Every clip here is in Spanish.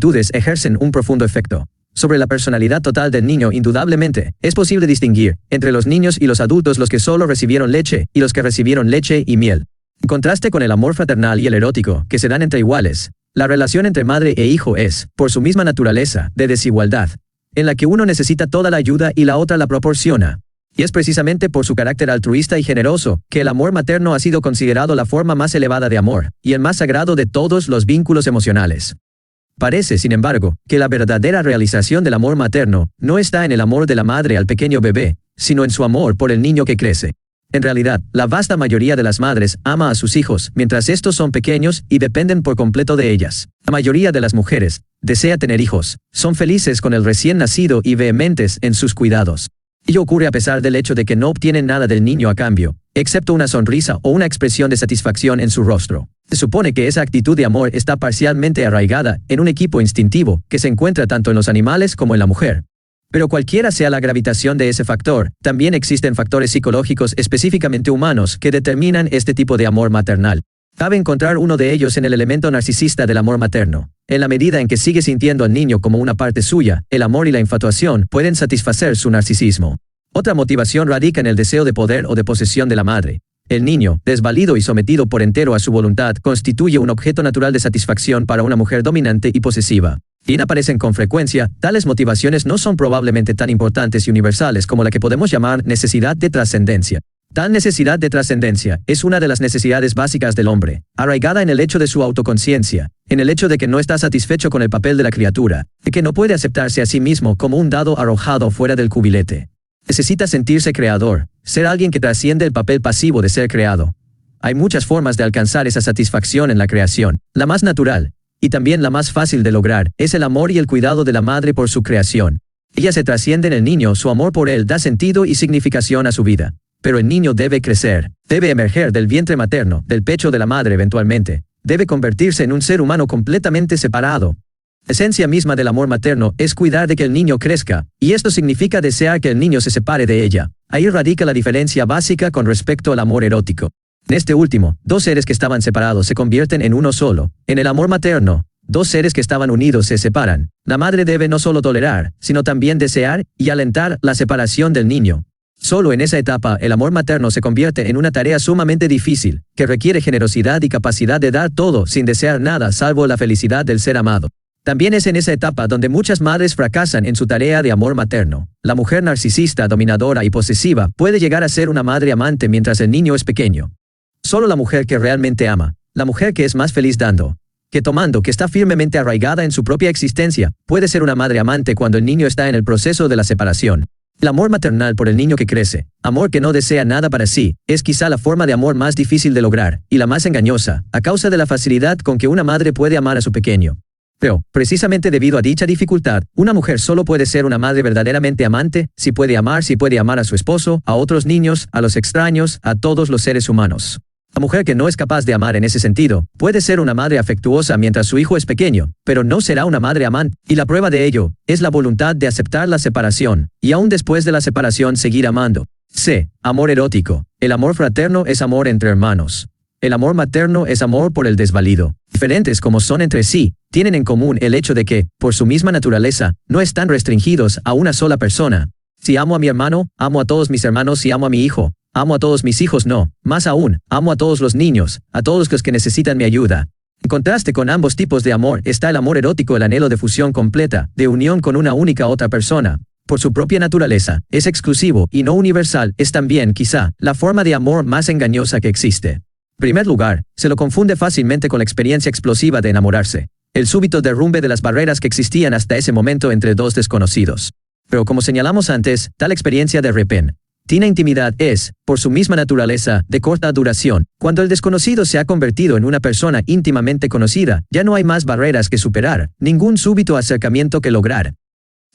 actitudes ejercen un profundo efecto sobre la personalidad total del niño. Indudablemente, es posible distinguir entre los niños y los adultos los que solo recibieron leche y los que recibieron leche y miel. En contraste con el amor fraternal y el erótico, que se dan entre iguales, la relación entre madre e hijo es, por su misma naturaleza, de desigualdad, en la que uno necesita toda la ayuda y la otra la proporciona. Y es precisamente por su carácter altruista y generoso que el amor materno ha sido considerado la forma más elevada de amor, y el más sagrado de todos los vínculos emocionales. Parece, sin embargo, que la verdadera realización del amor materno no está en el amor de la madre al pequeño bebé, sino en su amor por el niño que crece. En realidad, la vasta mayoría de las madres ama a sus hijos mientras estos son pequeños y dependen por completo de ellas. La mayoría de las mujeres desea tener hijos, son felices con el recién nacido y vehementes en sus cuidados. Ello ocurre a pesar del hecho de que no obtienen nada del niño a cambio, excepto una sonrisa o una expresión de satisfacción en su rostro. Se supone que esa actitud de amor está parcialmente arraigada en un equipo instintivo que se encuentra tanto en los animales como en la mujer. Pero cualquiera sea la gravitación de ese factor, también existen factores psicológicos específicamente humanos que determinan este tipo de amor maternal. Cabe encontrar uno de ellos en el elemento narcisista del amor materno. En la medida en que sigue sintiendo al niño como una parte suya, el amor y la infatuación pueden satisfacer su narcisismo. Otra motivación radica en el deseo de poder o de posesión de la madre. El niño, desvalido y sometido por entero a su voluntad, constituye un objeto natural de satisfacción para una mujer dominante y posesiva. Y aparecen con frecuencia, tales motivaciones no son probablemente tan importantes y universales como la que podemos llamar necesidad de trascendencia. Tal necesidad de trascendencia es una de las necesidades básicas del hombre, arraigada en el hecho de su autoconciencia, en el hecho de que no está satisfecho con el papel de la criatura, de que no puede aceptarse a sí mismo como un dado arrojado fuera del cubilete. Necesita sentirse creador, ser alguien que trasciende el papel pasivo de ser creado. Hay muchas formas de alcanzar esa satisfacción en la creación. La más natural, y también la más fácil de lograr, es el amor y el cuidado de la madre por su creación. Ella se trasciende en el niño, su amor por él da sentido y significación a su vida. Pero el niño debe crecer, debe emerger del vientre materno, del pecho de la madre eventualmente. Debe convertirse en un ser humano completamente separado. La esencia misma del amor materno es cuidar de que el niño crezca, y esto significa desear que el niño se separe de ella. Ahí radica la diferencia básica con respecto al amor erótico. En este último, dos seres que estaban separados se convierten en uno solo. En el amor materno, dos seres que estaban unidos se separan. La madre debe no solo tolerar, sino también desear y alentar la separación del niño. Solo en esa etapa el amor materno se convierte en una tarea sumamente difícil, que requiere generosidad y capacidad de dar todo sin desear nada salvo la felicidad del ser amado. También es en esa etapa donde muchas madres fracasan en su tarea de amor materno. La mujer narcisista, dominadora y posesiva puede llegar a ser una madre amante mientras el niño es pequeño. Solo la mujer que realmente ama, la mujer que es más feliz dando que tomando, que está firmemente arraigada en su propia existencia, puede ser una madre amante cuando el niño está en el proceso de la separación. El amor maternal por el niño que crece, amor que no desea nada para sí, es quizá la forma de amor más difícil de lograr, y la más engañosa, a causa de la facilidad con que una madre puede amar a su pequeño. Pero, precisamente debido a dicha dificultad, una mujer solo puede ser una madre verdaderamente amante si puede amar a su esposo, a otros niños, a los extraños, a todos los seres humanos. La mujer que no es capaz de amar en ese sentido, puede ser una madre afectuosa mientras su hijo es pequeño, pero no será una madre amante, y la prueba de ello es la voluntad de aceptar la separación, y aún después de la separación seguir amando. C. Amor erótico. El amor fraterno es amor entre hermanos. El amor materno es amor por el desvalido. Diferentes como son entre sí, tienen en común el hecho de que, por su misma naturaleza, no están restringidos a una sola persona. Si amo a mi hermano, amo a todos mis hermanos y amo a mi hijo. Amo a todos mis hijos no, más aún, amo a todos los niños, a todos los que necesitan mi ayuda. En contraste con ambos tipos de amor está el amor erótico, el anhelo de fusión completa, de unión con una única otra persona. Por su propia naturaleza, es exclusivo y no universal, es también, quizá, la forma de amor más engañosa que existe. En primer lugar, se lo confunde fácilmente con la experiencia explosiva de enamorarse, el súbito derrumbe de las barreras que existían hasta ese momento entre dos desconocidos. Pero como señalamos antes, tal experiencia de repentina intimidad es, por su misma naturaleza, de corta duración. Cuando el desconocido se ha convertido en una persona íntimamente conocida, ya no hay más barreras que superar, ningún súbito acercamiento que lograr.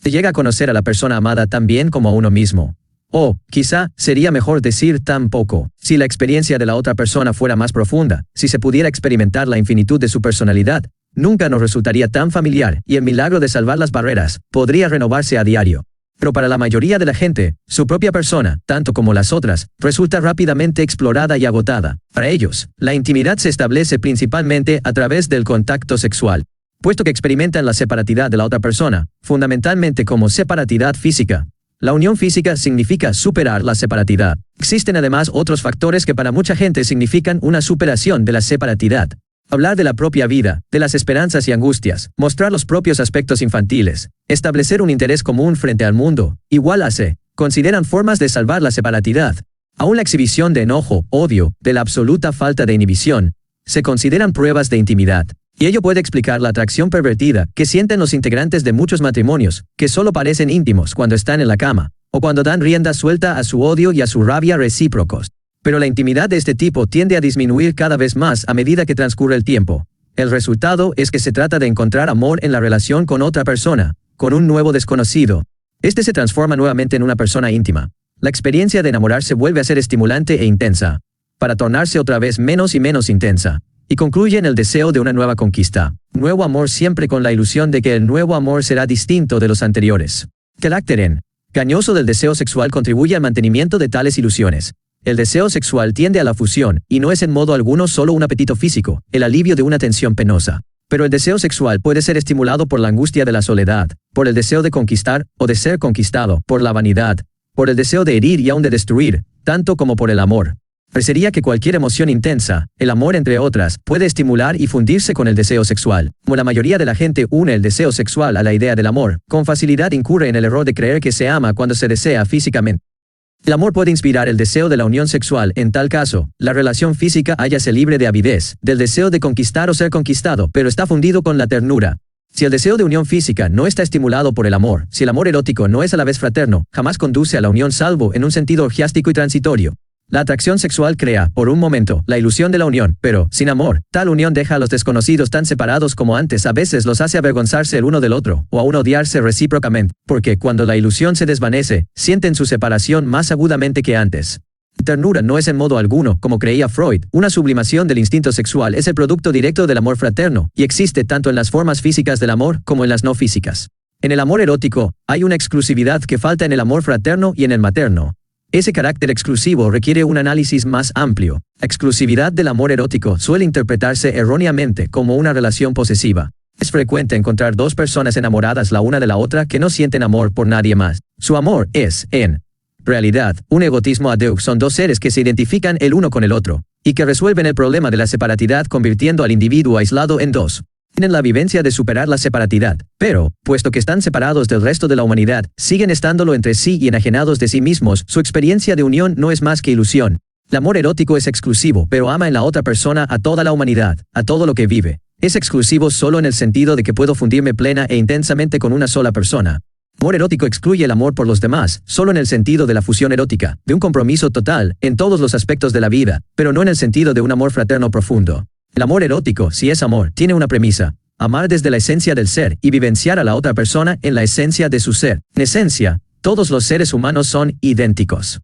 Se llega a conocer a la persona amada tan bien como a uno mismo. O, quizá, sería mejor decir tan poco. Si la experiencia de la otra persona fuera más profunda, si se pudiera experimentar la infinitud de su personalidad, nunca nos resultaría tan familiar, y el milagro de salvar las barreras podría renovarse a diario. Pero para la mayoría de la gente, su propia persona, tanto como las otras, resulta rápidamente explorada y agotada. Para ellos, la intimidad se establece principalmente a través del contacto sexual. puesto que experimentan la separatidad de la otra persona, fundamentalmente como separatidad física. La unión física significa superar la separatidad. Existen además otros factores que para mucha gente significan una superación de la separatidad. Hablar de la propia vida, de las esperanzas y angustias, mostrar los propios aspectos infantiles, establecer un interés común frente al mundo, igual consideran formas de salvar la separatidad. Aún la exhibición de enojo, odio, de la absoluta falta de inhibición, se consideran pruebas de intimidad. Y ello puede explicar la atracción pervertida que sienten los integrantes de muchos matrimonios, que solo parecen íntimos cuando están en la cama, o cuando dan rienda suelta a su odio y a su rabia recíprocos. Pero la intimidad de este tipo tiende a disminuir cada vez más a medida que transcurre el tiempo. El resultado es que se trata de encontrar amor en la relación con otra persona, con un nuevo desconocido. Este se transforma nuevamente en una persona íntima. La experiencia de enamorarse vuelve a ser estimulante e intensa, para tornarse otra vez menos y menos intensa, y concluye en el deseo de una nueva conquista. Nuevo amor siempre con la ilusión de que el nuevo amor será distinto de los anteriores. Carácter engañoso del deseo sexual contribuye al mantenimiento de tales ilusiones. El deseo sexual tiende a la fusión, y no es en modo alguno solo un apetito físico, el alivio de una tensión penosa. Pero el deseo sexual puede ser estimulado por la angustia de la soledad, por el deseo de conquistar o de ser conquistado, por la vanidad, por el deseo de herir y aún de destruir, tanto como por el amor. Parecería que cualquier emoción intensa, el amor entre otras, puede estimular y fundirse con el deseo sexual. Como la mayoría de la gente une el deseo sexual a la idea del amor, con facilidad incurre en el error de creer que se ama cuando se desea físicamente. El amor puede inspirar el deseo de la unión sexual. En tal caso, la relación física hállase libre de avidez, del deseo de conquistar o ser conquistado, pero está fundido con la ternura. Si el deseo de unión física no está estimulado por el amor, si el amor erótico no es a la vez fraterno, jamás conduce a la unión salvo en un sentido orgiástico y transitorio. La atracción sexual crea, por un momento, la ilusión de la unión, pero, sin amor, tal unión deja a los desconocidos tan separados como antes, a veces los hace avergonzarse el uno del otro, o aún odiarse recíprocamente, porque, cuando la ilusión se desvanece, sienten su separación más agudamente que antes. Ternura no es en modo alguno, como creía Freud, una sublimación del instinto sexual, es el producto directo del amor fraterno, y existe tanto en las formas físicas del amor como en las no físicas. En el amor erótico, hay una exclusividad que falta en el amor fraterno y en el materno. Ese carácter exclusivo requiere un análisis más amplio. La exclusividad del amor erótico suele interpretarse erróneamente como una relación posesiva. Es frecuente encontrar dos personas enamoradas la una de la otra que no sienten amor por nadie más. Su amor es, en realidad, un egotismo ad hoc. Son dos seres que se identifican el uno con el otro, y que resuelven el problema de la separatidad convirtiendo al individuo aislado en dos. Tienen la vivencia de superar la separatidad, pero, puesto que están separados del resto de la humanidad, siguen estándolo entre sí y enajenados de sí mismos, su experiencia de unión no es más que ilusión. El amor erótico es exclusivo, pero ama en la otra persona a toda la humanidad, a todo lo que vive. Es exclusivo solo en el sentido de que puedo fundirme plena e intensamente con una sola persona. El amor erótico excluye el amor por los demás, solo en el sentido de la fusión erótica, de un compromiso total, en todos los aspectos de la vida, pero no en el sentido de un amor fraterno profundo. El amor erótico, si es amor, tiene una premisa: amar desde la esencia del ser y vivenciar a la otra persona en la esencia de su ser. En esencia, todos los seres humanos son idénticos.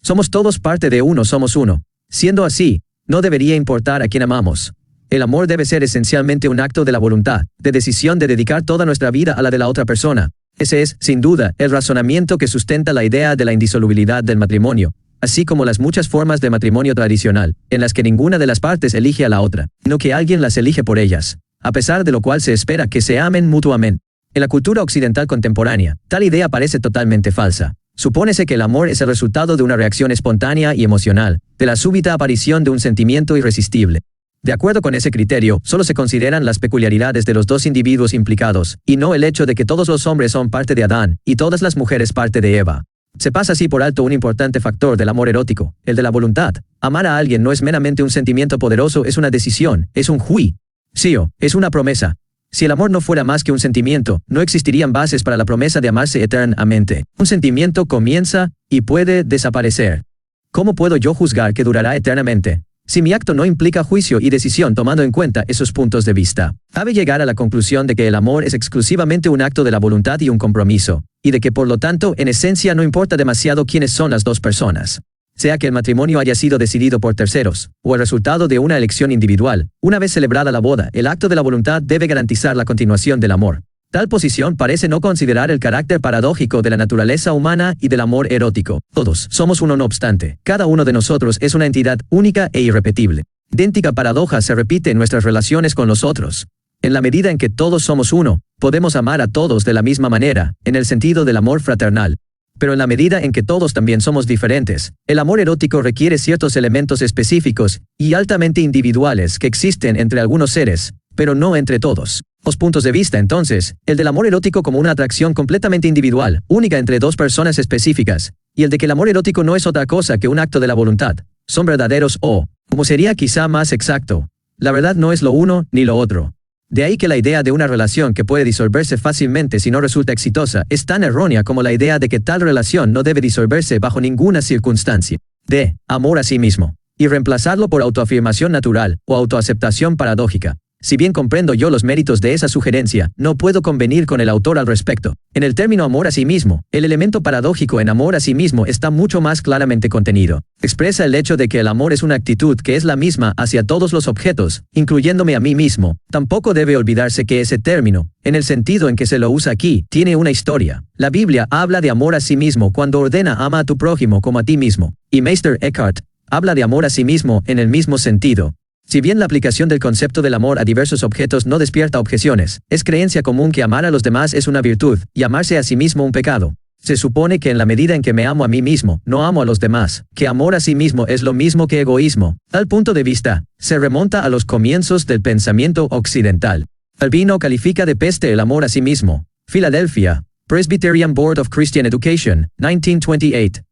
Somos todos parte de uno, somos uno. Siendo así, no debería importar a quién amamos. El amor debe ser esencialmente un acto de la voluntad, de decisión de dedicar toda nuestra vida a la de la otra persona. Ese es, sin duda, el razonamiento que sustenta la idea de la indisolubilidad del matrimonio, así como las muchas formas de matrimonio tradicional, en las que ninguna de las partes elige a la otra, sino que alguien las elige por ellas, a pesar de lo cual se espera que se amen mutuamente. En la cultura occidental contemporánea, tal idea parece totalmente falsa. Supónese que el amor es el resultado de una reacción espontánea y emocional, de la súbita aparición de un sentimiento irresistible. De acuerdo con ese criterio, solo se consideran las peculiaridades de los dos individuos implicados, y no el hecho de que todos los hombres son parte de Adán, y todas las mujeres parte de Eva. Se pasa así por alto un importante factor del amor erótico, el de la voluntad. Amar a alguien no es meramente un sentimiento poderoso, es una decisión, es un juicio, es una promesa. Si el amor no fuera más que un sentimiento, no existirían bases para la promesa de amarse eternamente. Un sentimiento comienza y puede desaparecer. ¿Cómo puedo yo juzgar que durará eternamente? Si mi acto no implica juicio y decisión tomando en cuenta esos puntos de vista, cabe llegar a la conclusión de que el amor es exclusivamente un acto de la voluntad y un compromiso, y de que por lo tanto en esencia no importa demasiado quiénes son las dos personas. Sea que el matrimonio haya sido decidido por terceros, o el resultado de una elección individual, una vez celebrada la boda, el acto de la voluntad debe garantizar la continuación del amor. Tal posición parece no considerar el carácter paradójico de la naturaleza humana y del amor erótico. Todos somos uno no obstante, cada uno de nosotros es una entidad única e irrepetible. Idéntica paradoja se repite en nuestras relaciones con los otros. En la medida en que todos somos uno, podemos amar a todos de la misma manera, en el sentido del amor fraternal. Pero en la medida en que todos también somos diferentes, el amor erótico requiere ciertos elementos específicos y altamente individuales que existen entre algunos seres, pero no entre todos. Dos puntos de vista entonces, el del amor erótico como una atracción completamente individual, única entre dos personas específicas, y el de que el amor erótico no es otra cosa que un acto de la voluntad, son verdaderos o, como sería quizá más exacto, la verdad no es lo uno ni lo otro. De ahí que la idea de una relación que puede disolverse fácilmente si no resulta exitosa es tan errónea como la idea de que tal relación no debe disolverse bajo ninguna circunstancia. D. Amor a sí mismo. Y reemplazarlo por autoafirmación natural o autoaceptación paradójica. Si bien comprendo yo los méritos de esa sugerencia, no puedo convenir con el autor al respecto. En el término amor a sí mismo, el elemento paradójico en amor a sí mismo está mucho más claramente contenido. Expresa el hecho de que el amor es una actitud que es la misma hacia todos los objetos, incluyéndome a mí mismo. Tampoco debe olvidarse que ese término, en el sentido en que se lo usa aquí, tiene una historia. La Biblia habla de amor a sí mismo cuando ordena ama a tu prójimo como a ti mismo. Y Meister Eckhart habla de amor a sí mismo en el mismo sentido. Si bien la aplicación del concepto del amor a diversos objetos no despierta objeciones, es creencia común que amar a los demás es una virtud, y amarse a sí mismo un pecado. Se supone que en la medida en que me amo a mí mismo, no amo a los demás, que amor a sí mismo es lo mismo que egoísmo. Tal punto de vista, se remonta a los comienzos del pensamiento occidental. Calvino califica de peste el amor a sí mismo. Filadelfia, Presbyterian Board of Christian Education, 1928.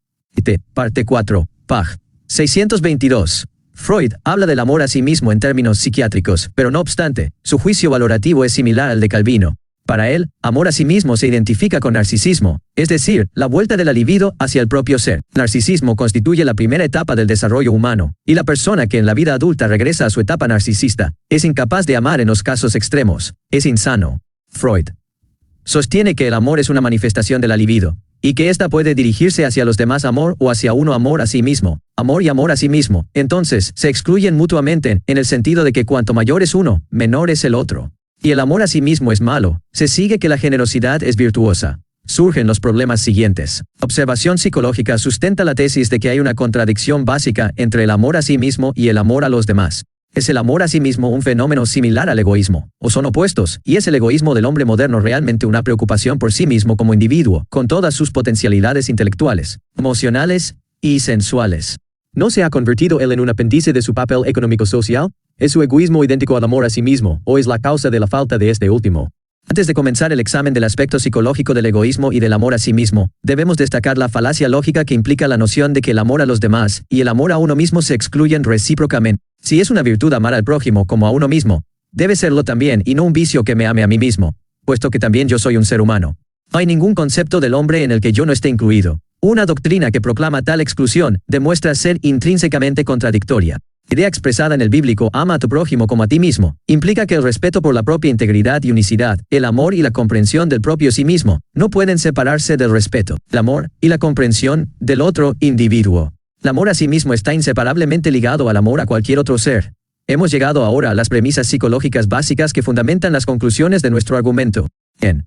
Parte 4, pag. 622. Freud habla del amor a sí mismo en términos psiquiátricos, pero no obstante, su juicio valorativo es similar al de Calvino. Para él, amor a sí mismo se identifica con narcisismo, es decir, la vuelta de la libido hacia el propio ser. Narcisismo constituye la primera etapa del desarrollo humano, y la persona que en la vida adulta regresa a su etapa narcisista, es incapaz de amar en los casos extremos, es insano. Freud sostiene que el amor es una manifestación de la libido, y que ésta puede dirigirse hacia los demás amor o hacia uno amor a sí mismo. Amor y amor a sí mismo, entonces, se excluyen mutuamente, en el sentido de que cuanto mayor es uno, menor es el otro. Y el amor a sí mismo es malo, se sigue que la generosidad es virtuosa. Surgen los problemas siguientes. Observación psicológica sustenta la tesis de que hay una contradicción básica entre el amor a sí mismo y el amor a los demás. ¿Es el amor a sí mismo un fenómeno similar al egoísmo? ¿O son opuestos? ¿Y es el egoísmo del hombre moderno realmente una preocupación por sí mismo como individuo, con todas sus potencialidades intelectuales, emocionales y sensuales? ¿No se ha convertido él en un apéndice de su papel económico-social? ¿Es su egoísmo idéntico al amor a sí mismo, o es la causa de la falta de este último? Antes de comenzar el examen del aspecto psicológico del egoísmo y del amor a sí mismo, debemos destacar la falacia lógica que implica la noción de que el amor a los demás y el amor a uno mismo se excluyen recíprocamente. Si es una virtud amar al prójimo como a uno mismo, debe serlo también y no un vicio que me ame a mí mismo, puesto que también yo soy un ser humano. No hay ningún concepto del hombre en el que yo no esté incluido. Una doctrina que proclama tal exclusión demuestra ser intrínsecamente contradictoria. Idea expresada en el bíblico ama a tu prójimo como a ti mismo, implica que el respeto por la propia integridad y unicidad, el amor y la comprensión del propio sí mismo, no pueden separarse del respeto, el amor y la comprensión del otro individuo. El amor a sí mismo está inseparablemente ligado al amor a cualquier otro ser. Hemos llegado ahora a las premisas psicológicas básicas que fundamentan las conclusiones de nuestro argumento. En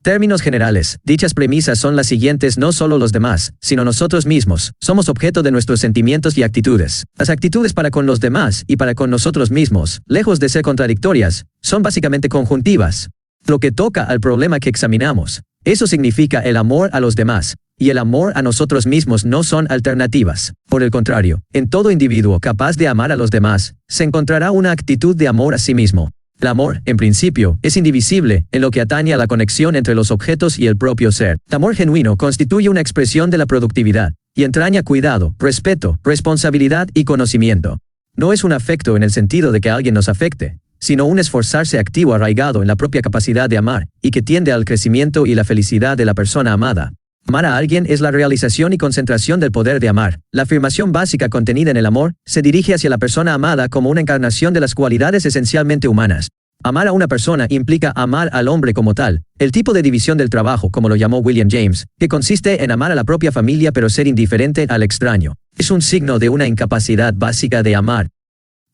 términos generales, dichas premisas son las siguientes: no solo los demás, sino nosotros mismos, somos objeto de nuestros sentimientos y actitudes. Las actitudes para con los demás y para con nosotros mismos, lejos de ser contradictorias, son básicamente conjuntivas. Lo que toca al problema que examinamos, eso significa el amor a los demás, y el amor a nosotros mismos no son alternativas. Por el contrario, en todo individuo capaz de amar a los demás, se encontrará una actitud de amor a sí mismo. El amor, en principio, es indivisible en lo que atañe a la conexión entre los objetos y el propio ser. El amor genuino constituye una expresión de la productividad, y entraña cuidado, respeto, responsabilidad y conocimiento. No es un afecto en el sentido de que alguien nos afecte, sino un esforzarse activo arraigado en la propia capacidad de amar, y que tiende al crecimiento y la felicidad de la persona amada. Amar a alguien es la realización y concentración del poder de amar. La afirmación básica contenida en el amor se dirige hacia la persona amada como una encarnación de las cualidades esencialmente humanas. Amar a una persona implica amar al hombre como tal, el tipo de división del trabajo, como lo llamó William James, que consiste en amar a la propia familia pero ser indiferente al extraño. Es un signo de una incapacidad básica de amar.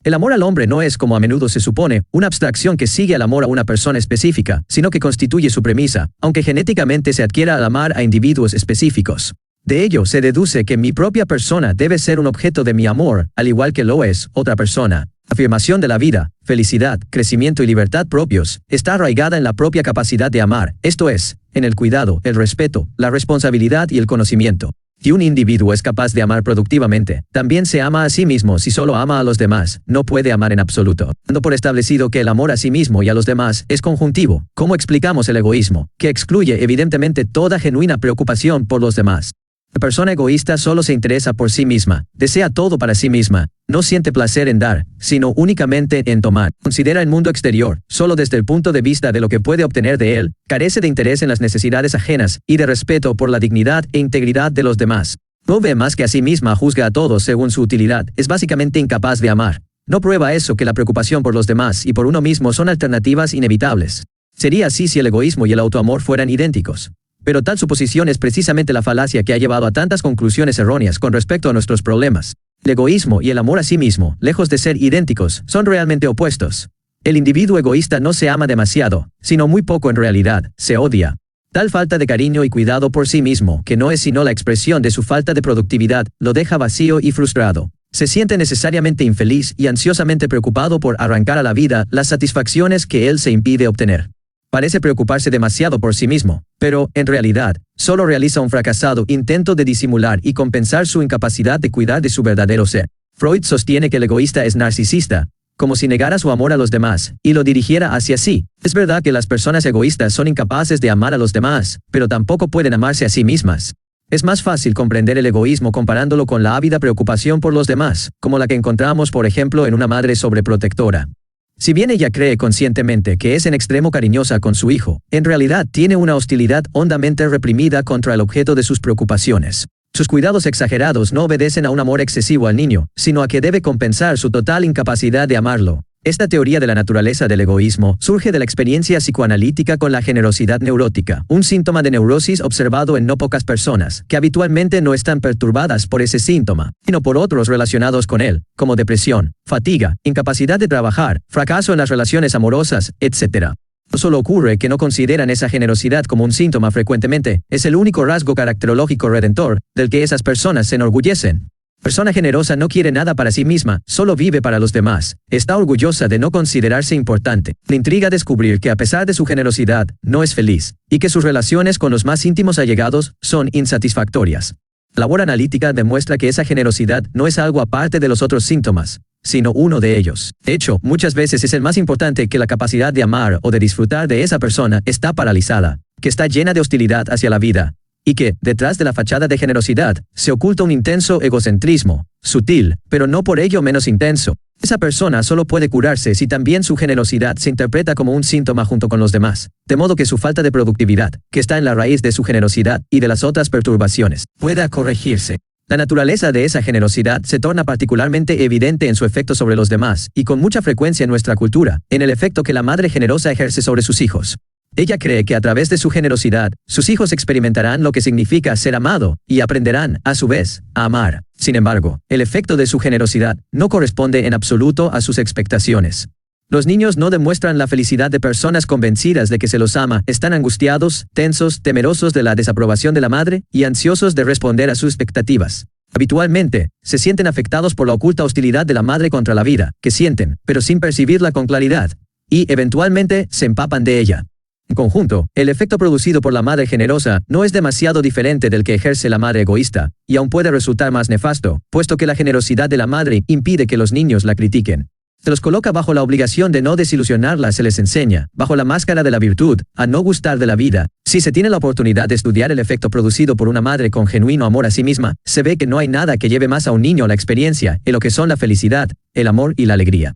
El amor al hombre no es, como a menudo se supone, una abstracción que sigue al amor a una persona específica, sino que constituye su premisa, aunque genéticamente se adquiera al amar a individuos específicos. De ello se deduce que mi propia persona debe ser un objeto de mi amor, al igual que lo es otra persona. afirmación de la vida, felicidad, crecimiento y libertad propios, está arraigada en la propia capacidad de amar, esto es, en el cuidado, el respeto, la responsabilidad y el conocimiento. Si un individuo es capaz de amar productivamente, también se ama a sí mismo. Si solo ama a los demás, no puede amar en absoluto. Dando por establecido que el amor a sí mismo y a los demás es conjuntivo, ¿cómo explicamos el egoísmo, que excluye evidentemente toda genuina preocupación por los demás? La persona egoísta solo se interesa por sí misma, desea todo para sí misma, no siente placer en dar, sino únicamente en tomar. Considera el mundo exterior, solo desde el punto de vista de lo que puede obtener de él, carece de interés en las necesidades ajenas y de respeto por la dignidad e integridad de los demás. No ve más que a sí misma, juzga a todos según su utilidad, es básicamente incapaz de amar. No prueba eso que la preocupación por los demás y por uno mismo son alternativas inevitables. Sería así si el egoísmo y el autoamor fueran idénticos. Pero tal suposición es precisamente la falacia que ha llevado a tantas conclusiones erróneas con respecto a nuestros problemas. El egoísmo y el amor a sí mismo, lejos de ser idénticos, son realmente opuestos. El individuo egoísta no se ama demasiado, sino muy poco en realidad, se odia. Tal falta de cariño y cuidado por sí mismo, que no es sino la expresión de su falta de productividad, lo deja vacío y frustrado. Se siente necesariamente infeliz y ansiosamente preocupado por arrancar a la vida las satisfacciones que él se impide obtener. Parece preocuparse demasiado por sí mismo, pero, en realidad, solo realiza un fracasado intento de disimular y compensar su incapacidad de cuidar de su verdadero ser. Freud sostiene que el egoísta es narcisista, como si negara su amor a los demás, y lo dirigiera hacia sí. Es verdad que las personas egoístas son incapaces de amar a los demás, pero tampoco pueden amarse a sí mismas. Es más fácil comprender el egoísmo comparándolo con la ávida preocupación por los demás, como la que encontramos por ejemplo en una madre sobreprotectora. Si bien ella cree conscientemente que es en extremo cariñosa con su hijo, en realidad tiene una hostilidad hondamente reprimida contra el objeto de sus preocupaciones. Sus cuidados exagerados no obedecen a un amor excesivo al niño, sino a que debe compensar su total incapacidad de amarlo. Esta teoría de la naturaleza del egoísmo surge de la experiencia psicoanalítica con la generosidad neurótica, un síntoma de neurosis observado en no pocas personas, que habitualmente no están perturbadas por ese síntoma, sino por otros relacionados con él, como depresión, fatiga, incapacidad de trabajar, fracaso en las relaciones amorosas, etc. No solo ocurre que no consideran esa generosidad como un síntoma frecuentemente, es el único rasgo caracterológico redentor, del que esas personas se enorgullecen. Persona generosa no quiere nada para sí misma, solo vive para los demás. Está orgullosa de no considerarse importante. Le intriga descubrir que a pesar de su generosidad, no es feliz, y que sus relaciones con los más íntimos allegados son insatisfactorias. La labor analítica demuestra que esa generosidad no es algo aparte de los otros síntomas, sino uno de ellos. De hecho, muchas veces es el más importante, que la capacidad de amar o de disfrutar de esa persona está paralizada, que está llena de hostilidad hacia la vida, y que, detrás de la fachada de generosidad, se oculta un intenso egocentrismo, sutil, pero no por ello menos intenso. Esa persona solo puede curarse si también su generosidad se interpreta como un síntoma junto con los demás, de modo que su falta de productividad, que está en la raíz de su generosidad y de las otras perturbaciones, pueda corregirse. La naturaleza de esa generosidad se torna particularmente evidente en su efecto sobre los demás, y con mucha frecuencia en nuestra cultura, en el efecto que la madre generosa ejerce sobre sus hijos. Ella cree que a través de su generosidad, sus hijos experimentarán lo que significa ser amado, y aprenderán, a su vez, a amar. Sin embargo, el efecto de su generosidad no corresponde en absoluto a sus expectaciones. Los niños no demuestran la felicidad de personas convencidas de que se los ama, están angustiados, tensos, temerosos de la desaprobación de la madre, y ansiosos de responder a sus expectativas. Habitualmente, se sienten afectados por la oculta hostilidad de la madre contra la vida, que sienten, pero sin percibirla con claridad, y, eventualmente, se empapan de ella. En conjunto, el efecto producido por la madre generosa no es demasiado diferente del que ejerce la madre egoísta, y aún puede resultar más nefasto, puesto que la generosidad de la madre impide que los niños la critiquen. Se los coloca bajo la obligación de no desilusionarla, se les enseña, bajo la máscara de la virtud, a no gustar de la vida. Si se tiene la oportunidad de estudiar el efecto producido por una madre con genuino amor a sí misma, se ve que no hay nada que lleve más a un niño a la experiencia, en lo que son la felicidad, el amor y la alegría.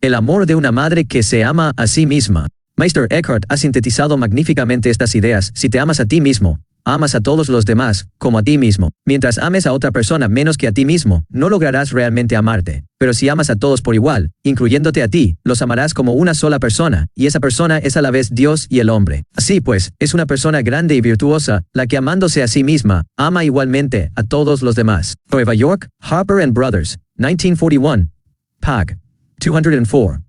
El amor de una madre que se ama a sí misma. Meister Eckhart ha sintetizado magníficamente estas ideas. Si te amas a ti mismo, amas a todos los demás, como a ti mismo. Mientras ames a otra persona menos que a ti mismo, no lograrás realmente amarte. Pero si amas a todos por igual, incluyéndote a ti, los amarás como una sola persona, y esa persona es a la vez Dios y el hombre. Así pues, es una persona grande y virtuosa, la que amándose a sí misma, ama igualmente a todos los demás. Nueva York, Harper and Brothers, 1941. Pag. 204.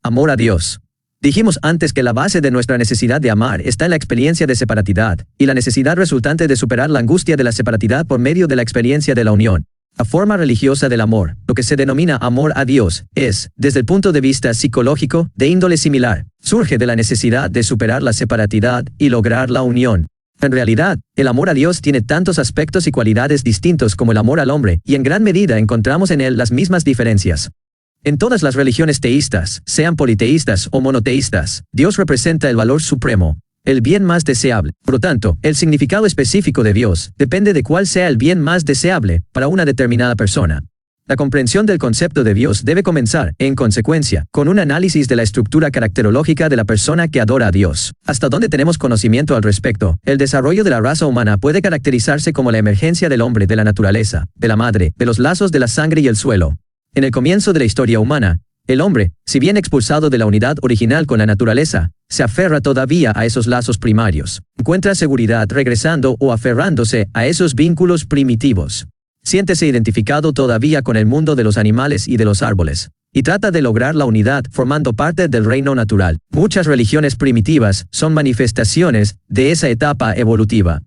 Amor a Dios. Dijimos antes que la base de nuestra necesidad de amar está en la experiencia de separatidad, y la necesidad resultante de superar la angustia de la separatidad por medio de la experiencia de la unión. La forma religiosa del amor, lo que se denomina amor a Dios, es, desde el punto de vista psicológico, de índole similar. Surge de la necesidad de superar la separatidad y lograr la unión. En realidad, el amor a Dios tiene tantos aspectos y cualidades distintos como el amor al hombre, y en gran medida encontramos en él las mismas diferencias. En todas las religiones teístas, sean politeístas o monoteístas, Dios representa el valor supremo, el bien más deseable. Por lo tanto, el significado específico de Dios depende de cuál sea el bien más deseable para una determinada persona. La comprensión del concepto de Dios debe comenzar, en consecuencia, con un análisis de la estructura caracterológica de la persona que adora a Dios. Hasta donde tenemos conocimiento al respecto, el desarrollo de la raza humana puede caracterizarse como la emergencia del hombre de la naturaleza, de la madre, de los lazos de la sangre y el suelo. En el comienzo de la historia humana, el hombre, si bien expulsado de la unidad original con la naturaleza, se aferra todavía a esos lazos primarios. Encuentra seguridad regresando o aferrándose a esos vínculos primitivos. Siéntese identificado todavía con el mundo de los animales y de los árboles, y trata de lograr la unidad formando parte del reino natural. Muchas religiones primitivas son manifestaciones de esa etapa evolutiva.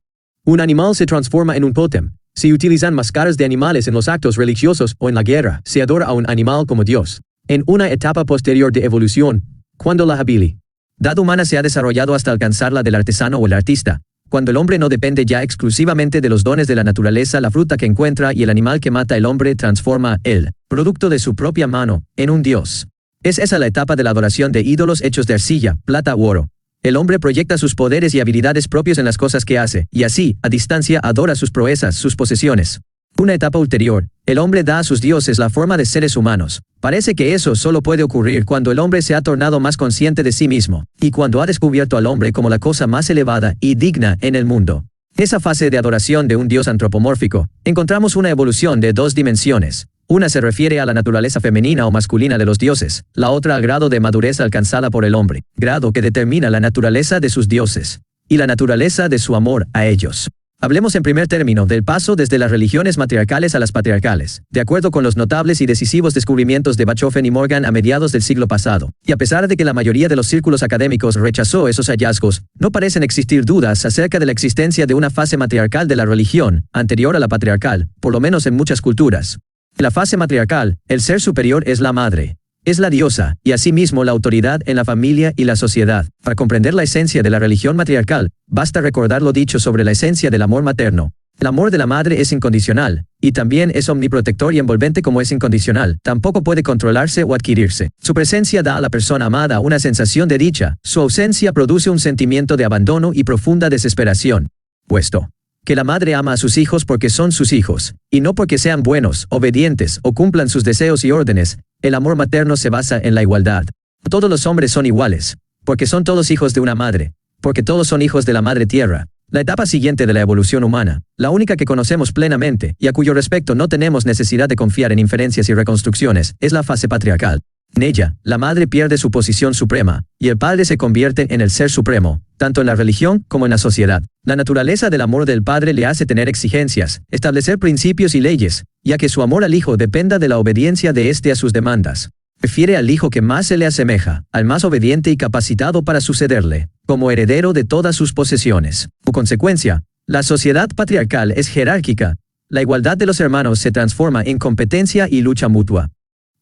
Un animal se transforma en un tótem. Se utilizan máscaras de animales en los actos religiosos o en la guerra. Se adora a un animal como Dios. En una etapa posterior de evolución, cuando la habilidad humana se ha desarrollado hasta alcanzar la del artesano o el artista, cuando el hombre no depende ya exclusivamente de los dones de la naturaleza, la fruta que encuentra y el animal que mata el hombre transforma el producto de su propia mano en un dios. Es esa la etapa de la adoración de ídolos hechos de arcilla, plata u oro. El hombre proyecta sus poderes y habilidades propios en las cosas que hace, y así, a distancia, adora sus proezas, sus posesiones. Una etapa ulterior, el hombre da a sus dioses la forma de seres humanos. Parece que eso solo puede ocurrir cuando el hombre se ha tornado más consciente de sí mismo, y cuando ha descubierto al hombre como la cosa más elevada y digna en el mundo. En esa fase de adoración de un dios antropomórfico, encontramos una evolución de dos dimensiones. Una se refiere a la naturaleza femenina o masculina de los dioses, la otra al grado de madurez alcanzada por el hombre, grado que determina la naturaleza de sus dioses, y la naturaleza de su amor a ellos. Hablemos en primer término del paso desde las religiones matriarcales a las patriarcales, de acuerdo con los notables y decisivos descubrimientos de Bachofen y Morgan a mediados del siglo pasado. Y a pesar de que la mayoría de los círculos académicos rechazó esos hallazgos, no parecen existir dudas acerca de la existencia de una fase matriarcal de la religión, anterior a la patriarcal, por lo menos en muchas culturas. En la fase matriarcal, el ser superior es la madre. Es la diosa, y asimismo la autoridad en la familia y la sociedad. Para comprender la esencia de la religión matriarcal, basta recordar lo dicho sobre la esencia del amor materno. El amor de la madre es incondicional, y también es omniprotector y envolvente como es incondicional. Tampoco puede controlarse o adquirirse. Su presencia da a la persona amada una sensación de dicha. Su ausencia produce un sentimiento de abandono y profunda desesperación. Puesto que la madre ama a sus hijos porque son sus hijos, y no porque sean buenos, obedientes o cumplan sus deseos y órdenes, el amor materno se basa en la igualdad. Todos los hombres son iguales, porque son todos hijos de una madre, porque todos son hijos de la madre tierra. La etapa siguiente de la evolución humana, la única que conocemos plenamente y a cuyo respecto no tenemos necesidad de confiar en inferencias y reconstrucciones, es la fase patriarcal. En ella, la madre pierde su posición suprema, y el padre se convierte en el ser supremo, tanto en la religión como en la sociedad. La naturaleza del amor del padre le hace tener exigencias, establecer principios y leyes, ya que su amor al hijo dependa de la obediencia de éste a sus demandas. Prefiere al hijo que más se le asemeja, al más obediente y capacitado para sucederle, como heredero de todas sus posesiones. Por consecuencia, la sociedad patriarcal es jerárquica. La igualdad de los hermanos se transforma en competencia y lucha mutua.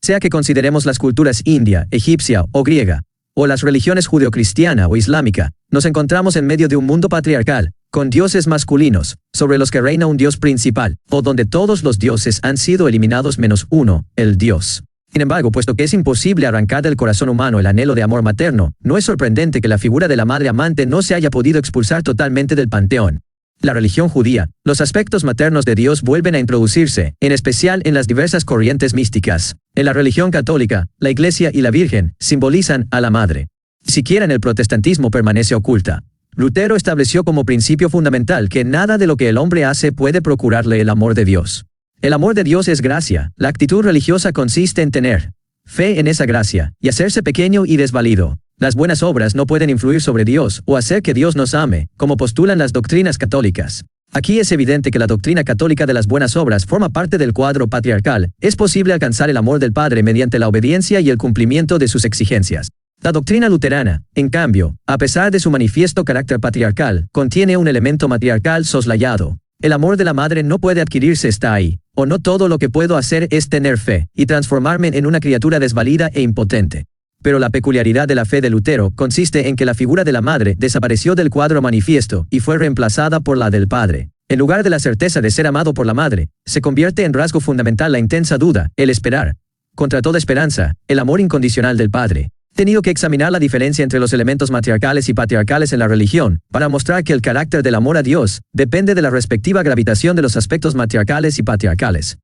Sea que consideremos las culturas india, egipcia o griega, o las religiones judeocristiana o islámica, nos encontramos en medio de un mundo patriarcal, con dioses masculinos, sobre los que reina un dios principal, o donde todos los dioses han sido eliminados menos uno, el dios. Sin embargo, puesto que es imposible arrancar del corazón humano el anhelo de amor materno, no es sorprendente que la figura de la madre amante no se haya podido expulsar totalmente del panteón. La religión judía, los aspectos maternos de Dios vuelven a introducirse, en especial en las diversas corrientes místicas. En la religión católica, la Iglesia y la Virgen simbolizan a la madre. Siquiera en el protestantismo permanece oculta. Lutero estableció como principio fundamental que nada de lo que el hombre hace puede procurarle el amor de Dios. El amor de Dios es gracia. La actitud religiosa consiste en tener fe en esa gracia, y hacerse pequeño y desvalido. Las buenas obras no pueden influir sobre Dios o hacer que Dios nos ame, como postulan las doctrinas católicas. Aquí es evidente que la doctrina católica de las buenas obras forma parte del cuadro patriarcal. Es posible alcanzar el amor del Padre mediante la obediencia y el cumplimiento de sus exigencias. La doctrina luterana, en cambio, a pesar de su manifiesto carácter patriarcal, contiene un elemento matriarcal soslayado. El amor de la madre no puede adquirirse, está ahí, o no todo lo que puedo hacer es tener fe y transformarme en una criatura desvalida e impotente. Pero la peculiaridad de la fe de Lutero consiste en que la figura de la madre desapareció del cuadro manifiesto y fue reemplazada por la del padre. En lugar de la certeza de ser amado por la madre, se convierte en rasgo fundamental la intensa duda, el esperar. Contra toda esperanza, el amor incondicional del padre. He tenido que examinar la diferencia entre los elementos matriarcales y patriarcales en la religión, para mostrar que el carácter del amor a Dios depende de la respectiva gravitación de los aspectos matriarcales y patriarcales.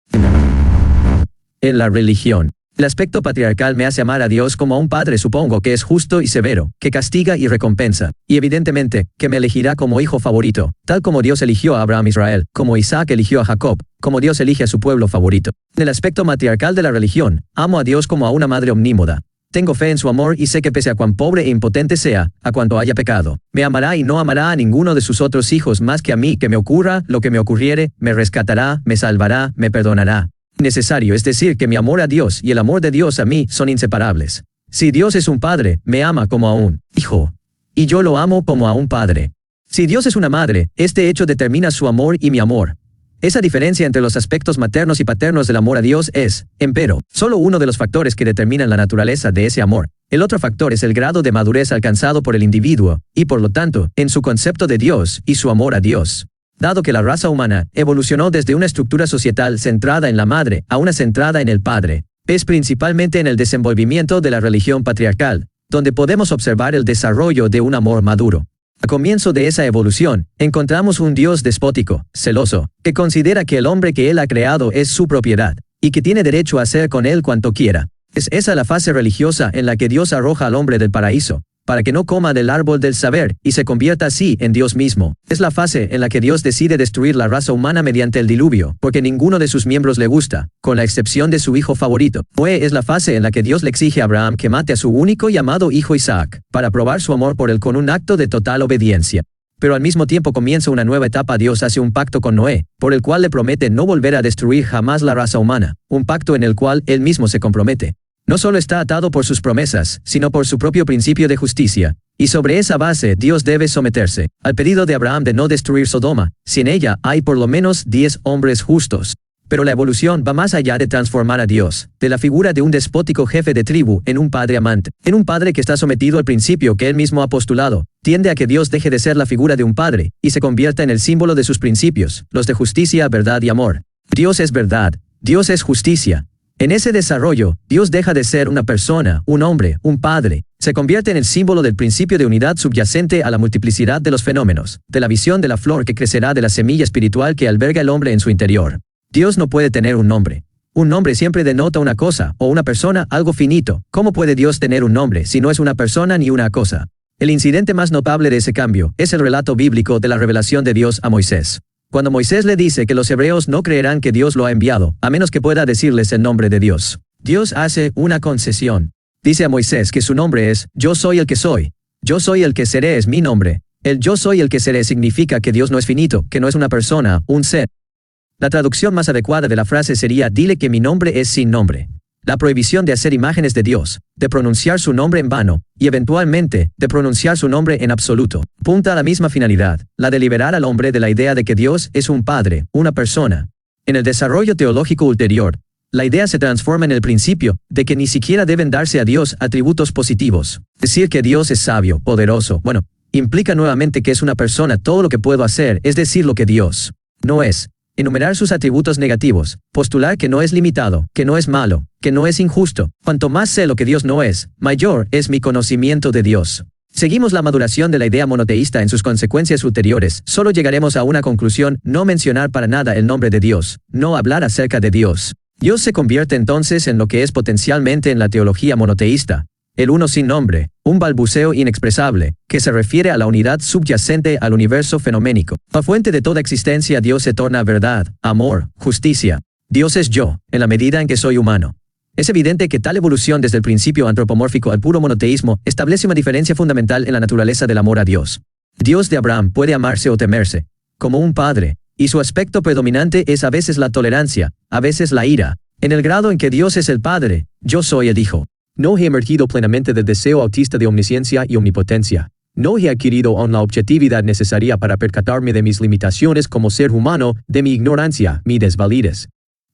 En la religión, el aspecto patriarcal me hace amar a Dios como a un padre, supongo que es justo y severo, que castiga y recompensa, y evidentemente, que me elegirá como hijo favorito, tal como Dios eligió a Abraham Israel, como Isaac eligió a Jacob, como Dios elige a su pueblo favorito. En el aspecto matriarcal de la religión, amo a Dios como a una madre omnímoda. Tengo fe en su amor y sé que pese a cuán pobre e impotente sea, a cuanto haya pecado, me amará y no amará a ninguno de sus otros hijos más que a mí, que me ocurra lo que me ocurriere, me rescatará, me salvará, me perdonará. Necesario, es decir, que mi amor a Dios y el amor de Dios a mí son inseparables. Si Dios es un padre, me ama como a un hijo. Y yo lo amo como a un padre. Si Dios es una madre, este hecho determina su amor y mi amor. Esa diferencia entre los aspectos maternos y paternos del amor a Dios es, empero, solo uno de los factores que determinan la naturaleza de ese amor. El otro factor es el grado de madurez alcanzado por el individuo, y por lo tanto, en su concepto de Dios y su amor a Dios. Dado que la raza humana evolucionó desde una estructura societal centrada en la madre a una centrada en el padre, es principalmente en el desenvolvimiento de la religión patriarcal, donde podemos observar el desarrollo de un amor maduro. A comienzo de esa evolución, encontramos un Dios despótico, celoso, que considera que el hombre que él ha creado es su propiedad, y que tiene derecho a hacer con él cuanto quiera. Es esa la fase religiosa en la que Dios arroja al hombre del paraíso, para que no coma del árbol del saber y se convierta así en Dios mismo. Es la fase en la que Dios decide destruir la raza humana mediante el diluvio, porque ninguno de sus miembros le gusta, con la excepción de su hijo favorito. Noé es la fase en la que Dios le exige a Abraham que mate a su único y amado hijo Isaac, para probar su amor por él con un acto de total obediencia. Pero al mismo tiempo comienza una nueva etapa. Dios hace un pacto con Noé, por el cual le promete no volver a destruir jamás la raza humana, un pacto en el cual él mismo se compromete. No solo está atado por sus promesas, sino por su propio principio de justicia, y sobre esa base Dios debe someterse al pedido de Abraham de no destruir Sodoma, si en ella hay por lo menos 10 hombres justos. Pero la evolución va más allá de transformar a Dios, de la figura de un despótico jefe de tribu en un padre amante, en un padre que está sometido al principio que él mismo ha postulado. Tiende a que Dios deje de ser la figura de un padre, y se convierta en el símbolo de sus principios, los de justicia, verdad y amor. Dios es verdad, Dios es justicia. En ese desarrollo, Dios deja de ser una persona, un hombre, un padre. Se convierte en el símbolo del principio de unidad subyacente a la multiplicidad de los fenómenos, de la visión de la flor que crecerá de la semilla espiritual que alberga el hombre en su interior. Dios no puede tener un nombre. Un nombre siempre denota una cosa, o una persona, algo finito. ¿Cómo puede Dios tener un nombre si no es una persona ni una cosa? El incidente más notable de ese cambio es el relato bíblico de la revelación de Dios a Moisés. Cuando Moisés le dice que los hebreos no creerán que Dios lo ha enviado, a menos que pueda decirles el nombre de Dios. Dios hace una concesión. Dice a Moisés que su nombre es, yo soy el que soy. Yo soy el que seré es mi nombre. El yo soy el que seré significa que Dios no es finito, que no es una persona, un ser. La traducción más adecuada de la frase sería, dile que mi nombre es sin nombre. La prohibición de hacer imágenes de Dios, de pronunciar su nombre en vano, y eventualmente, de pronunciar su nombre en absoluto, apunta a la misma finalidad, la de liberar al hombre de la idea de que Dios es un padre, una persona. En el desarrollo teológico ulterior, la idea se transforma en el principio de que ni siquiera deben darse a Dios atributos positivos. Decir que Dios es sabio, poderoso, implica nuevamente que es una persona. Todo lo que puedo hacer es decir lo que Dios no es. Enumerar sus atributos negativos, postular que no es limitado, que no es malo, que no es injusto. Cuanto más sé lo que Dios no es, mayor es mi conocimiento de Dios. Seguimos la maduración de la idea monoteísta en sus consecuencias ulteriores. Solo llegaremos a una conclusión: no mencionar para nada el nombre de Dios, no hablar acerca de Dios. Dios se convierte entonces en lo que es potencialmente en la teología monoteísta, el uno sin nombre, un balbuceo inexpresable, que se refiere a la unidad subyacente al universo fenoménico. La fuente de toda existencia. Dios se torna verdad, amor, justicia. Dios es yo, en la medida en que soy humano. Es evidente que tal evolución desde el principio antropomórfico al puro monoteísmo establece una diferencia fundamental en la naturaleza del amor a Dios. Dios de Abraham puede amarse o temerse, como un padre, y su aspecto predominante es a veces la tolerancia, a veces la ira. En el grado en que Dios es el Padre, yo soy el Hijo. No he emergido plenamente del deseo autista de omnisciencia y omnipotencia. No he adquirido aún la objetividad necesaria para percatarme de mis limitaciones como ser humano, de mi ignorancia, mi desvalidez.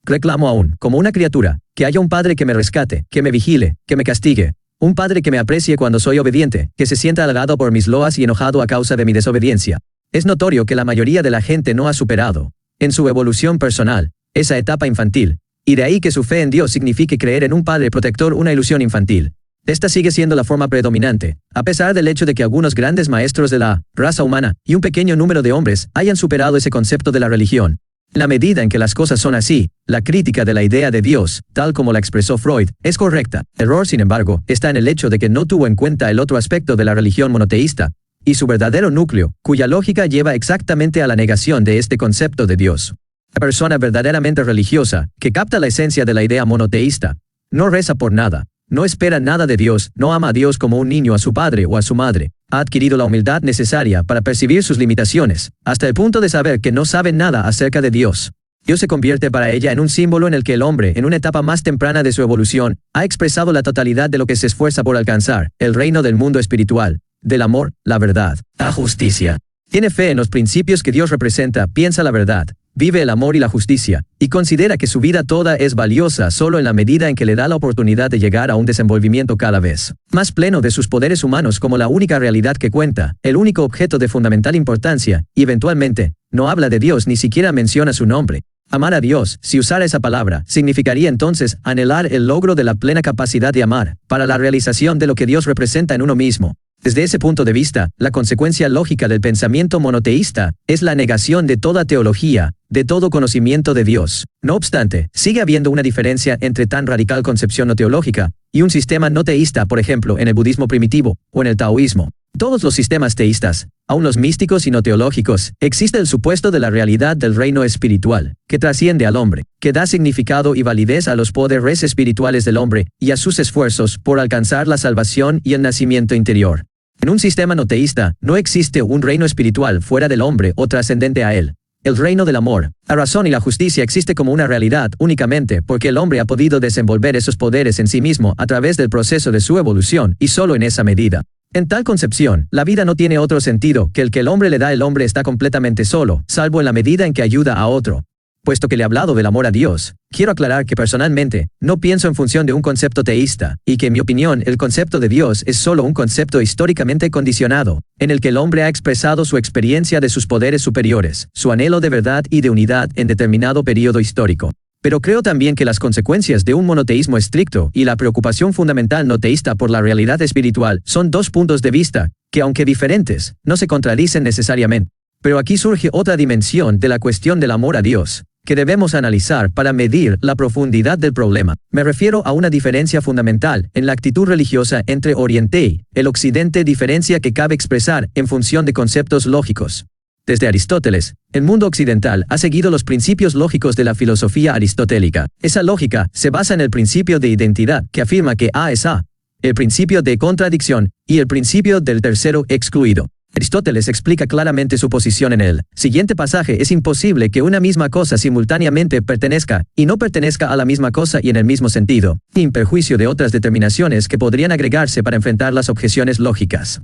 Reclamo aún, como una criatura, que haya un padre que me rescate, que me vigile, que me castigue. Un padre que me aprecie cuando soy obediente, que se sienta halagado por mis loas y enojado a causa de mi desobediencia. Es notorio que la mayoría de la gente no ha superado, en su evolución personal, esa etapa infantil, y de ahí que su fe en Dios signifique creer en un padre protector, una ilusión infantil. Esta sigue siendo la forma predominante, a pesar del hecho de que algunos grandes maestros de la raza humana y un pequeño número de hombres hayan superado ese concepto de la religión. En la medida en que las cosas son así, la crítica de la idea de Dios, tal como la expresó Freud, es correcta. El error, sin embargo, está en el hecho de que no tuvo en cuenta el otro aspecto de la religión monoteísta, y su verdadero núcleo, cuya lógica lleva exactamente a la negación de este concepto de Dios. La persona verdaderamente religiosa, que capta la esencia de la idea monoteísta, no reza por nada, no espera nada de Dios, no ama a Dios como un niño a su padre o a su madre. Ha adquirido la humildad necesaria para percibir sus limitaciones, hasta el punto de saber que no sabe nada acerca de Dios. Dios se convierte para ella en un símbolo en el que el hombre, en una etapa más temprana de su evolución, ha expresado la totalidad de lo que se esfuerza por alcanzar, el reino del mundo espiritual, del amor, la verdad, la justicia. Tiene fe en los principios que Dios representa, piensa la verdad, vive el amor y la justicia, y considera que su vida toda es valiosa solo en la medida en que le da la oportunidad de llegar a un desenvolvimiento cada vez más pleno de sus poderes humanos como la única realidad que cuenta, el único objeto de fundamental importancia, y eventualmente, no habla de Dios ni siquiera menciona su nombre. Amar a Dios, si usara esa palabra, significaría entonces anhelar el logro de la plena capacidad de amar, para la realización de lo que Dios representa en uno mismo. Desde ese punto de vista, la consecuencia lógica del pensamiento monoteísta es la negación de toda teología, de todo conocimiento de Dios. No obstante, sigue habiendo una diferencia entre tan radical concepción no teológica y un sistema no teísta, por ejemplo, en el budismo primitivo o en el taoísmo. Todos los sistemas teístas, aun los místicos y no teológicos, existe el supuesto de la realidad del reino espiritual, que trasciende al hombre, que da significado y validez a los poderes espirituales del hombre y a sus esfuerzos por alcanzar la salvación y el nacimiento interior. En un sistema no teísta, no existe un reino espiritual fuera del hombre o trascendente a él. El reino del amor, la razón y la justicia existe como una realidad únicamente porque el hombre ha podido desenvolver esos poderes en sí mismo a través del proceso de su evolución y solo en esa medida. En tal concepción, la vida no tiene otro sentido que el que el hombre le da. El hombre está completamente solo, salvo en la medida en que ayuda a otro. Puesto que le he hablado del amor a Dios, quiero aclarar que personalmente, no pienso en función de un concepto teísta, y que en mi opinión el concepto de Dios es solo un concepto históricamente condicionado, en el que el hombre ha expresado su experiencia de sus poderes superiores, su anhelo de verdad y de unidad en determinado periodo histórico. Pero creo también que las consecuencias de un monoteísmo estricto y la preocupación fundamental no teísta por la realidad espiritual son dos puntos de vista, que aunque diferentes, no se contradicen necesariamente. Pero aquí surge otra dimensión de la cuestión del amor a Dios, que debemos analizar para medir la profundidad del problema. Me refiero a una diferencia fundamental en la actitud religiosa entre Oriente y el Occidente, diferencia que cabe expresar en función de conceptos lógicos. Desde Aristóteles, el mundo occidental ha seguido los principios lógicos de la filosofía aristotélica. Esa lógica se basa en el principio de identidad, que afirma que A es A, el principio de contradicción y el principio del tercero excluido. Aristóteles explica claramente su posición en el siguiente pasaje: es imposible que una misma cosa simultáneamente pertenezca y no pertenezca a la misma cosa y en el mismo sentido, sin perjuicio de otras determinaciones que podrían agregarse para enfrentar las objeciones lógicas.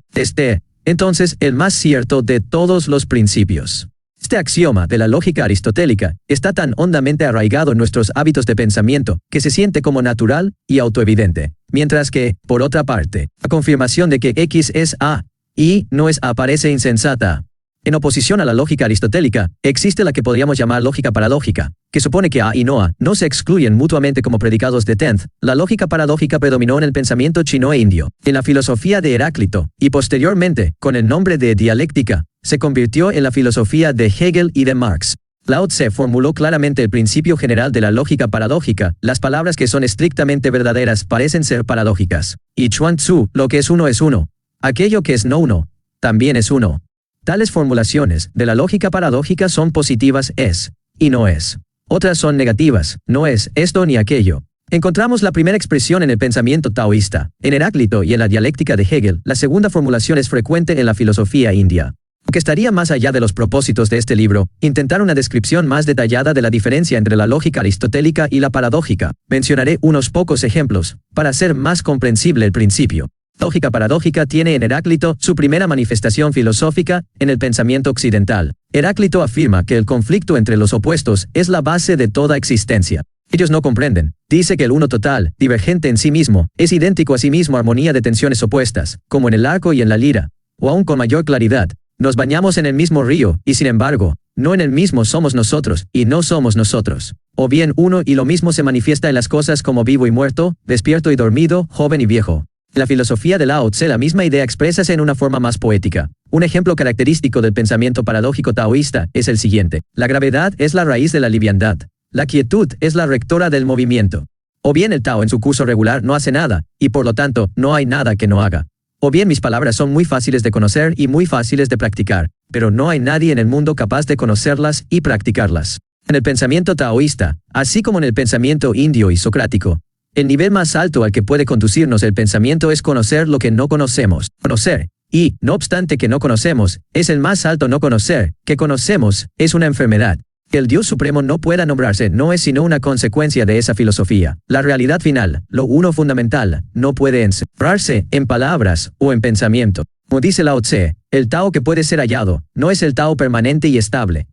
Entonces, el más cierto de todos los principios. Este axioma de la lógica aristotélica está tan hondamente arraigado en nuestros hábitos de pensamiento que se siente como natural y autoevidente, mientras que, por otra parte, la confirmación de que X es A y no es A parece insensata. En oposición a la lógica aristotélica, existe la que podríamos llamar lógica paradójica, que supone que A y no A no se excluyen mutuamente como predicados de Tenth. La lógica paradójica predominó en el pensamiento chino e indio, en la filosofía de Heráclito, y posteriormente, con el nombre de dialéctica, se convirtió en la filosofía de Hegel y de Marx. Lao Tse formuló claramente el principio general de la lógica paradójica: las palabras que son estrictamente verdaderas parecen ser paradójicas. Y Chuang Tzu: lo que es uno, aquello que es no uno, también es uno. Tales formulaciones de la lógica paradójica son positivas, es y no es. Otras son negativas, no es esto ni aquello. Encontramos la primera expresión en el pensamiento taoísta, en Heráclito y en la dialéctica de Hegel. La segunda formulación es frecuente en la filosofía india. Aunque estaría más allá de los propósitos de este libro, intentar una descripción más detallada de la diferencia entre la lógica aristotélica y la paradójica. Mencionaré unos pocos ejemplos, para hacer más comprensible el principio. La lógica paradójica tiene en Heráclito su primera manifestación filosófica en el pensamiento occidental. Heráclito afirma que el conflicto entre los opuestos es la base de toda existencia. Ellos no comprenden. Dice que el uno total, divergente en sí mismo, es idéntico a sí mismo, armonía de tensiones opuestas, como en el arco y en la lira. O aún con mayor claridad, nos bañamos en el mismo río, y sin embargo, no en el mismo somos nosotros, y no somos nosotros. O bien uno y lo mismo se manifiesta en las cosas como vivo y muerto, despierto y dormido, joven y viejo. En la filosofía de Lao Tse la misma idea exprésase en una forma más poética. Un ejemplo característico del pensamiento paradójico taoísta es el siguiente. La gravedad es la raíz de la liviandad. La quietud es la rectora del movimiento. O bien el Tao en su curso regular no hace nada, y por lo tanto, no hay nada que no haga. O bien mis palabras son muy fáciles de conocer y muy fáciles de practicar, pero no hay nadie en el mundo capaz de conocerlas y practicarlas. En el pensamiento taoísta, así como en el pensamiento indio y socrático, el nivel más alto al que puede conducirnos el pensamiento es conocer lo que no conocemos. Conocer, y, no obstante que no conocemos, es el más alto no conocer, que conocemos, es una enfermedad. Que el Dios Supremo no pueda nombrarse no es sino una consecuencia de esa filosofía. La realidad final, lo uno fundamental, no puede encerrarse en palabras o en pensamiento. Como dice Lao Tse, el Tao que puede ser hallado, no es el Tao permanente y estable.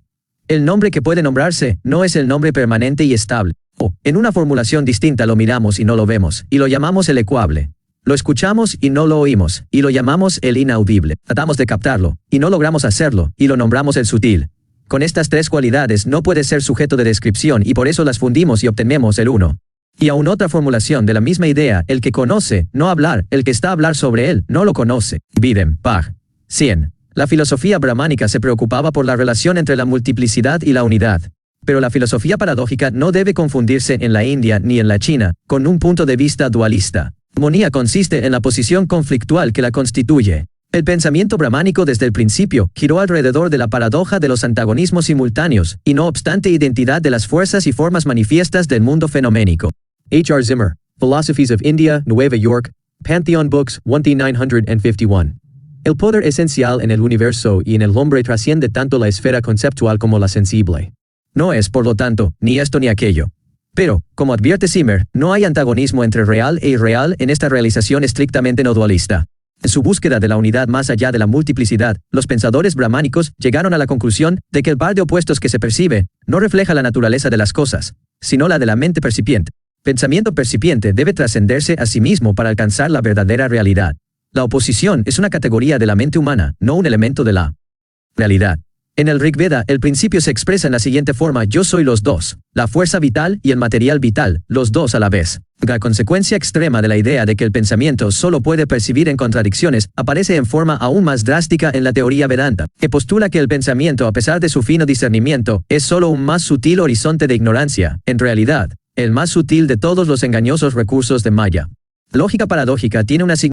El nombre que puede nombrarse, no es el nombre permanente y estable. O, en una formulación distinta lo miramos y no lo vemos, y lo llamamos el ecuable. Lo escuchamos y no lo oímos, y lo llamamos el inaudible. Tratamos de captarlo, y no logramos hacerlo, y lo nombramos el sutil. Con estas tres cualidades no puede ser sujeto de descripción y por eso las fundimos y obtenemos el uno. Y aún otra formulación de la misma idea, el que conoce, no hablar, el que está a hablar sobre él, no lo conoce. Bidem, Pag. 100. La filosofía brahmánica se preocupaba por la relación entre la multiplicidad y la unidad. Pero la filosofía paradójica no debe confundirse en la India ni en la China, con un punto de vista dualista. Armonía consiste en la posición conflictual que la constituye. El pensamiento brahmánico desde el principio giró alrededor de la paradoja de los antagonismos simultáneos, y no obstante identidad de las fuerzas y formas manifiestas del mundo fenoménico. H. R. Zimmer, Philosophies of India, Nueva York, Pantheon Books, 1951. El poder esencial en el universo y en el hombre trasciende tanto la esfera conceptual como la sensible. No es, por lo tanto, ni esto ni aquello. Pero, como advierte Zimmer, no hay antagonismo entre real e irreal en esta realización estrictamente no dualista. En su búsqueda de la unidad más allá de la multiplicidad, los pensadores brahmánicos llegaron a la conclusión de que el par de opuestos que se percibe no refleja la naturaleza de las cosas, sino la de la mente percipiente. Pensamiento percipiente debe trascenderse a sí mismo para alcanzar la verdadera realidad. La oposición es una categoría de la mente humana, no un elemento de la realidad. En el Rig Veda, el principio se expresa en la siguiente forma: yo soy los dos, la fuerza vital y el material vital, los dos a la vez. La consecuencia extrema de la idea de que el pensamiento solo puede percibir en contradicciones aparece en forma aún más drástica en la teoría Vedanta, que postula que el pensamiento, a pesar de su fino discernimiento, es solo un más sutil horizonte de ignorancia, en realidad, el más sutil de todos los engañosos recursos de Maya. Lógica paradójica tiene una